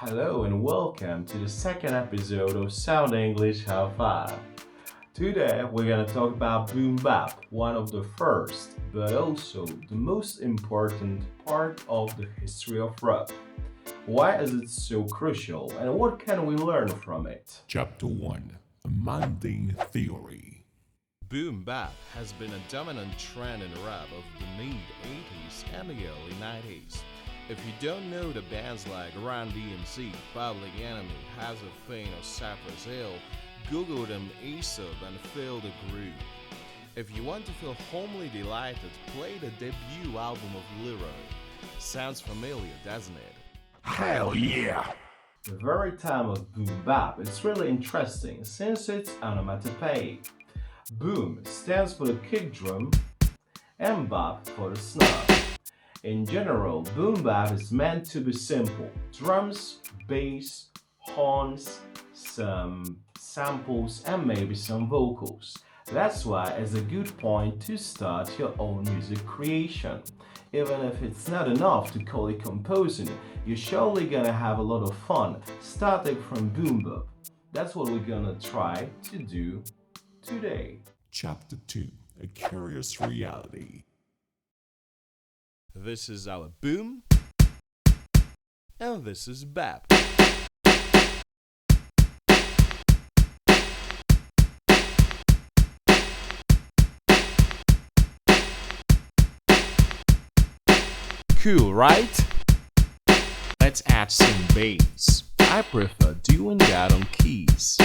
Hello and welcome to the second episode of Sound English How Far. Today we're gonna talk about Boom Bap, one of the first, but also the most important part of the history of rap. Why is it so crucial and what can we learn from it? Chapter 1 A Mundane Theory. Boom Bap has been a dominant trend in rap of the mid-80s and the early 90s. If you don't know the bands like Run DMC, Public Enemy, House of Pain or Cypress Hill, Google them ASAP and feel the groove. If you want to feel homely delighted, play the debut album of Leroy. Sounds familiar, doesn't it? Hell yeah! The very time of Boom Bap is really interesting since it's onomatopoeic. Boom stands for the kick drum and bap for the snare. In general, Boom Bap is meant to be simple. Drums, bass, horns, some samples and maybe some vocals. That's why it's a good point to start your own music creation. Even if it's not enough to call it composing, you're surely gonna have a lot of fun starting from Boom Bap. That's what we're gonna try to do today. Chapter 2 A Curious Reality. This is our Boom, and this is Bap. Cool, right? Let's add some bass. I prefer doing that on keys.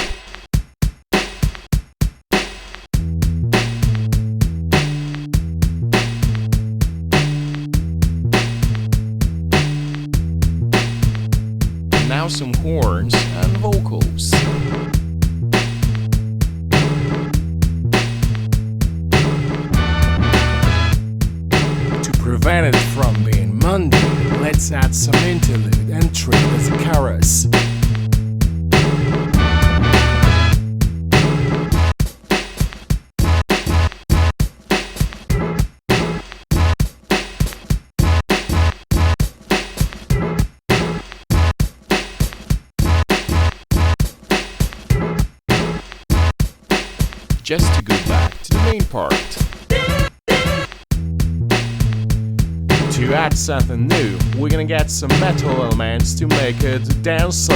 Now some horns and vocals. To prevent it from being mundane, let's add some interlude and treat it as a chorus. Just to go back to the main part. To add something new, we're gonna get some metal elements to make it a dancer.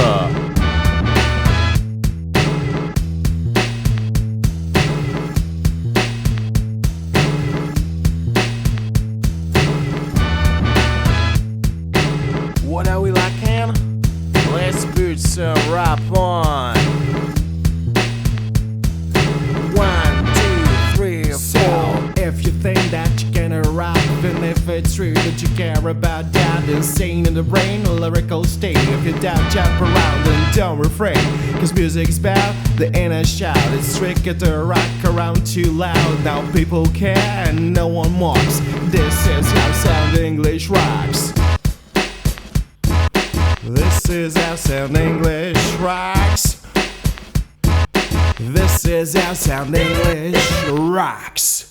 What are we lacking? Let's put some rap on. 1, 2, 3, 4. So, if you think that you can rap, and if it's true that you care about that insane in the brain, lyrical state. If you doubt, jump around and don't refrain. Cause music's bad, the inner shout. It's tricky to rock around too loud. Now people care and no one mocks. This is how Sound English rocks. This is how Sound English rocks. This is how Sound English rocks.